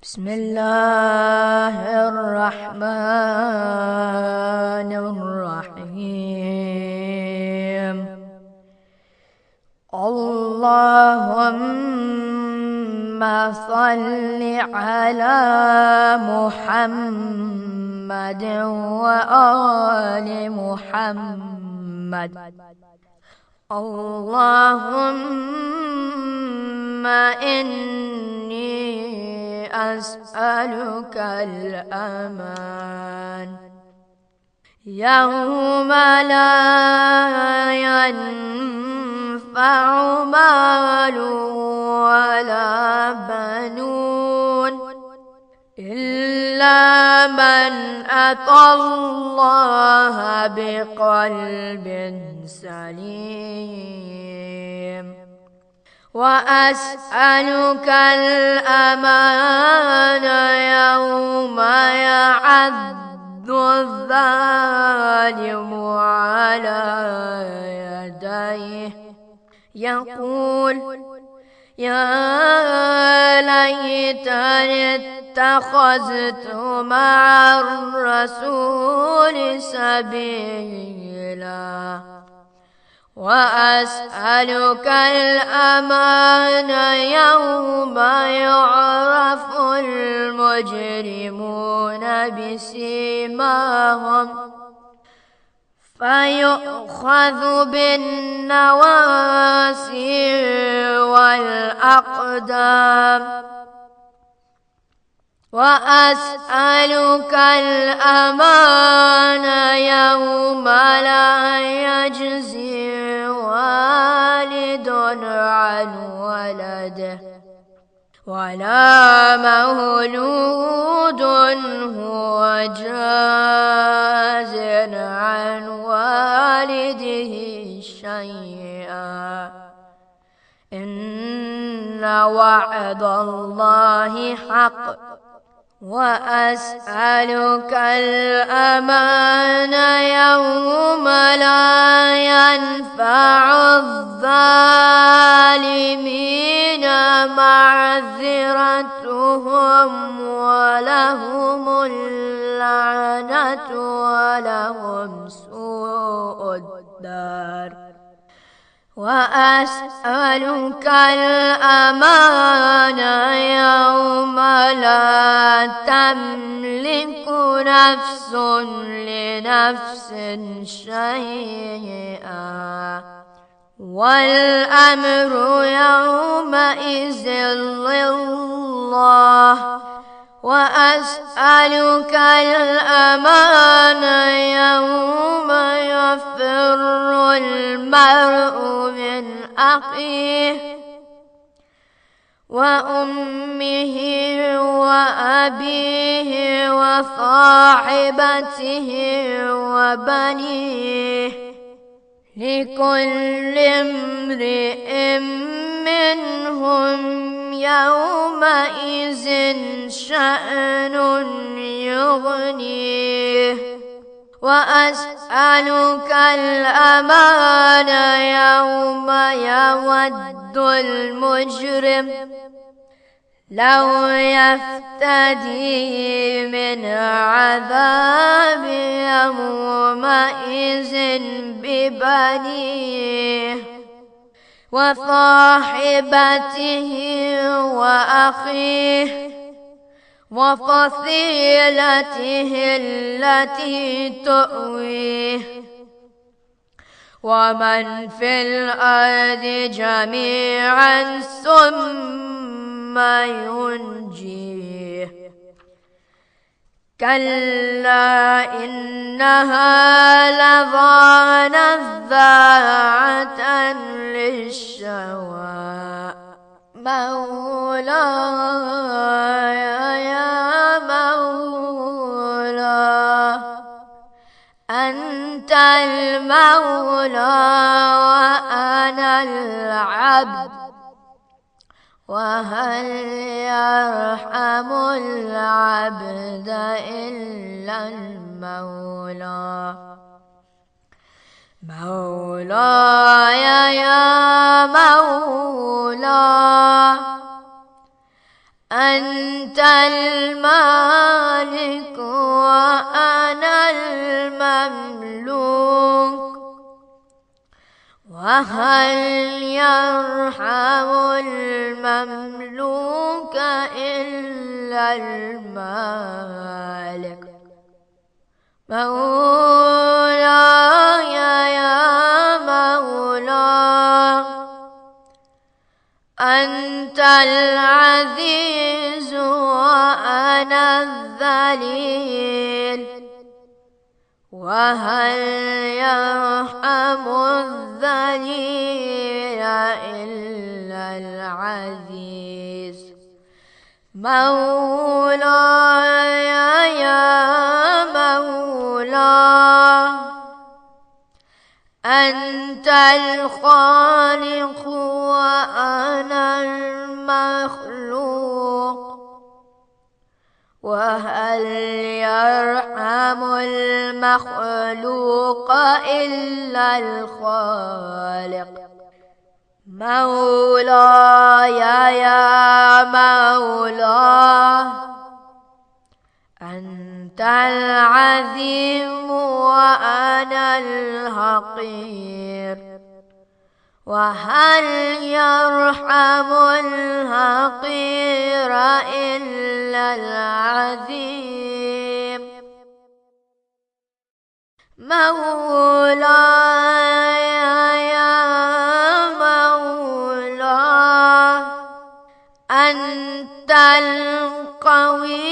بسم الله الرحمن الرحيم. اللهم صل على محمد وآل محمد. اللهم إني أسألك الأمان يوم لا ينفع مال ولا بنون إلا من أتى الله بقلب سليم. وأسألك الأمان يوم يعض الظالم على يديه يقول يا ليتني اتخذت مع الرسول سبيلا. وأسألك الأمان يوم يعرف المجرمون بسيماهم فيؤخذ بالنواصي والأقدام. وأسألك الأمان يوم لا يجزي والد عن ولده ولا مولود هو جاز عن والده شيئا إن وعد الله حق. وأسألك الأمان يوم لا ينفع الظالمين معذرتهم ولهم اللعنة ولهم سوء الدار. وأسألك الأمان يوم لا تملك نفس لنفس شيئا والأمر يومئذ لله. وأسألك الأمان يوم يفر المرء من أخيه وأمه وأبيه وصاحبته وبنيه لكل امرئ منهم يومئذ شأن يغنيه. وأسألك الأمان يوم يود المجرم لو يفتدي من عذاب يومئذ ببنيه وصاحبته وأخيه وفصيلته التي تؤويه ومن في الأرض جميعا ثم ينجيه. كلا إنها لظى نزاعة للشوى مولاي يا مولاي أنت المولى وأنا العبد وهل يرحم العبد إلا المولى. مولاي يا مولاي أنت المالك وأنا المملوك، وهل يرحم المملوك إلا المالك. مولاي يا مولاي أنت العزيز وأنا الذليل، وهل يرحم الذليل إلا العزيز. مولاي يا مولاي أنت الخالق وأنا المخلوق، وهل يرحم المخلوق إلا الخالق. مولاي يا مولاي أنت العظيم وأنا الحقير، وهل يرحم الحقير إلا العظيم. مولاي يا مولاي أنت القوي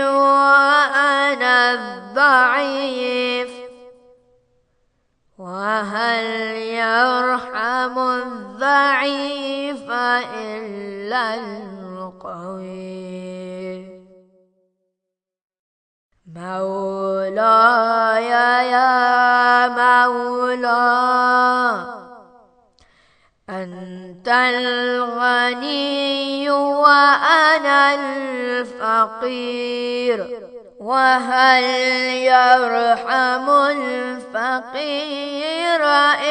وأنا الضعيف، وهل يرحم الضعيف إلا القوي. مولاي يا مولاي أنت الغني وأنا الفقير، وهل يرحم الفقير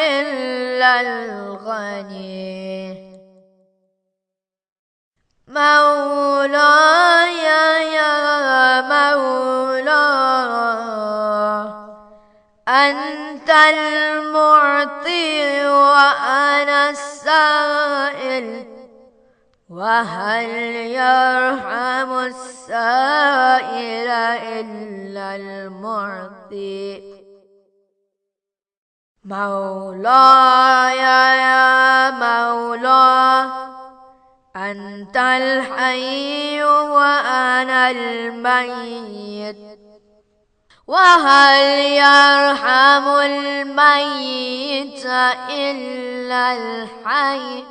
إلا الغني. مولاي يا مولاي أنت المعطي وأنا السائل، وهل يرحم السائل إلا المعطي. مولاي يا مولاي أنت الحي وأنا الميت، وهل يرحم الميت إلا الحي.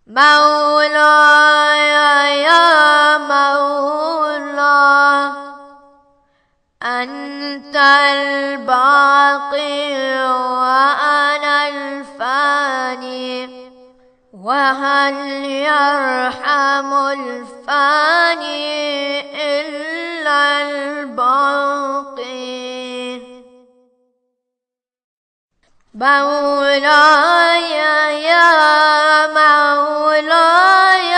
مولاي يا مولاي أنت الباقي وأنا الفاني، وهل يرحم الفاني إلا الباقي. مولاي يا مولاي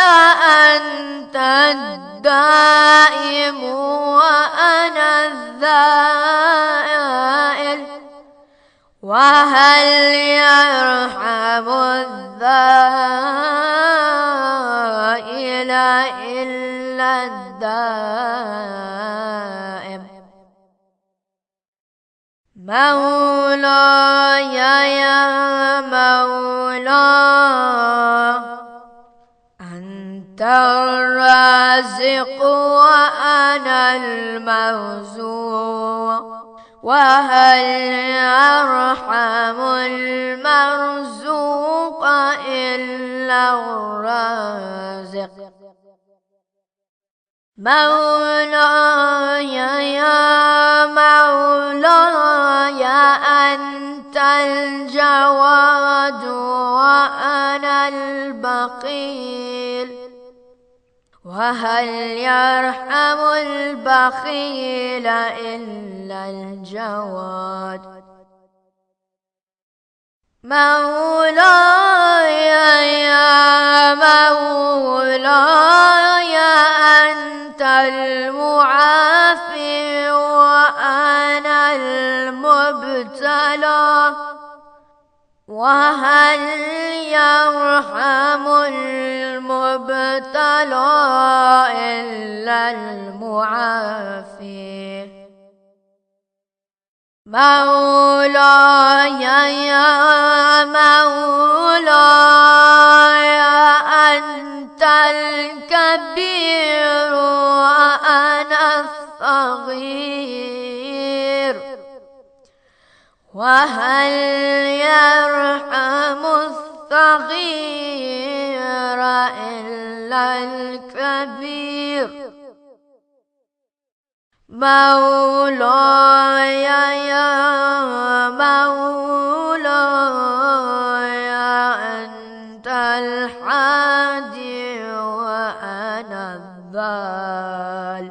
أنت الدائم وأنا الذائل، وهل يرحم الذائل إلا الدائم. مولاي يا مولاي أنت الرازق وأنا المرزوق، وهل يرحم المرزوق إلا الرازق. مولاي يا مولاي أنت الجواد وأنا البخيل، وهل يرحم البخيل إلا الجواد. مولاي يا مولاي أنت المعافي وأنا المبتلى، وهل يرحم المبتلى إلا المعافي. مولاي يا مولاي أنت الكبير وأنا الصغير، وهل يرحم الصغير إلا الكبير. مولاي يا مولاي أنت الحادي وأنا الضال،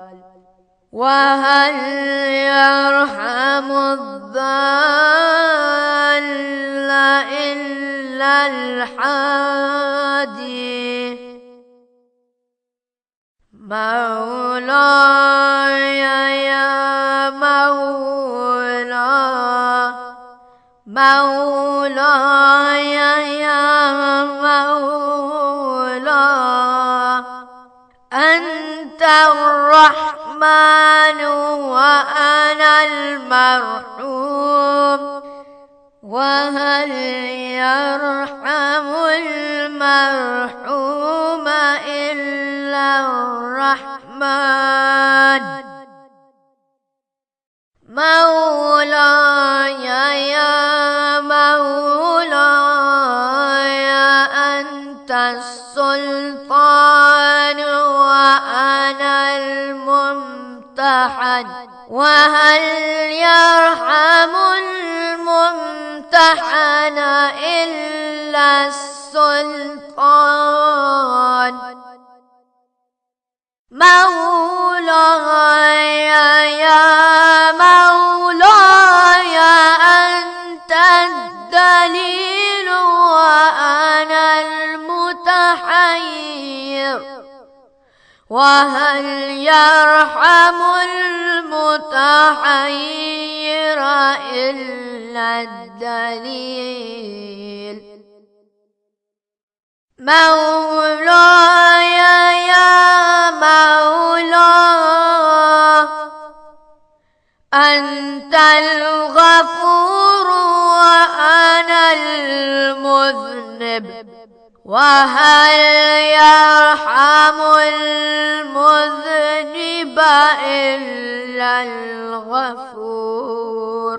وهل يرحم الضال إلا الحادي. مولاي يا مولاي يا مولاي أنت الرحمن وأنا المرحوم، وهل يرحم المرحوم إلا الرحمن. مولاي يا مولاي أنت السلطان وأنا الممتحن، وهل يرحم الممتحن إلا السلطان. مولاي يا مولاي أنت الدليل وأنا المتحير، وهل يرحم المتحير إلا الدليل. مولاي يا مولاي أنت الغفور وأنا المذنب، وهل يرحم المذنب إلا الغفور.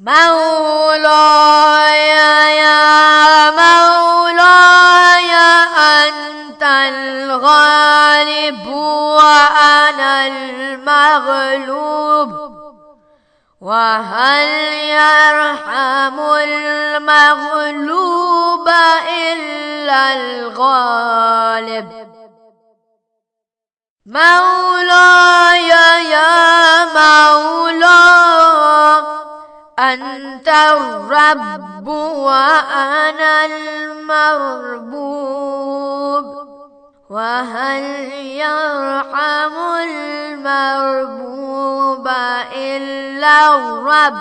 مولاي يا مولاي أنت الغالب وأنا المغلوب، وهل يرحم المغلوب إلا الغالب. مولاي يا مولاي أنت الرب وأنا المربوب، وهل يرحم المربوب إلا الرب.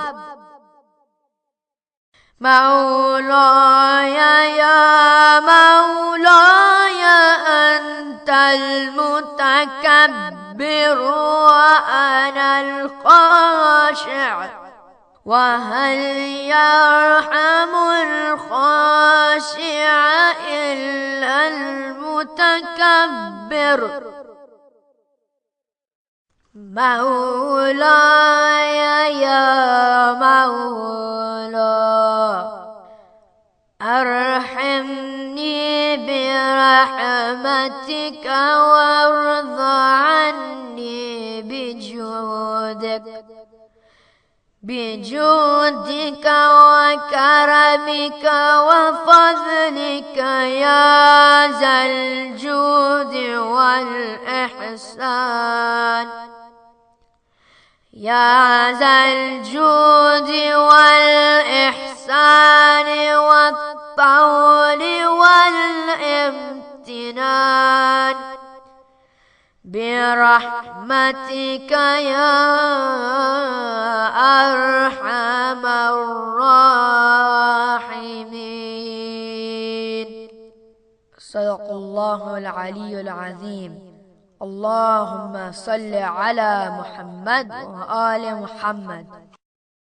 مولاي يا مولاي أنت المتكبر وأنا الخاشع، وهل يرحم الخاشع إلا المتكبر. مولاي يا مولاي أرحمني برحمتك وارض عني بجودك وكرمك وفضلك يا ذا الجود والإحسان. يا ذا الجود والإحسان والطول والامتنان برحمتك يا أرحم الراحمين. صدق الله العلي العظيم. اللهم صل على محمد وآل محمد.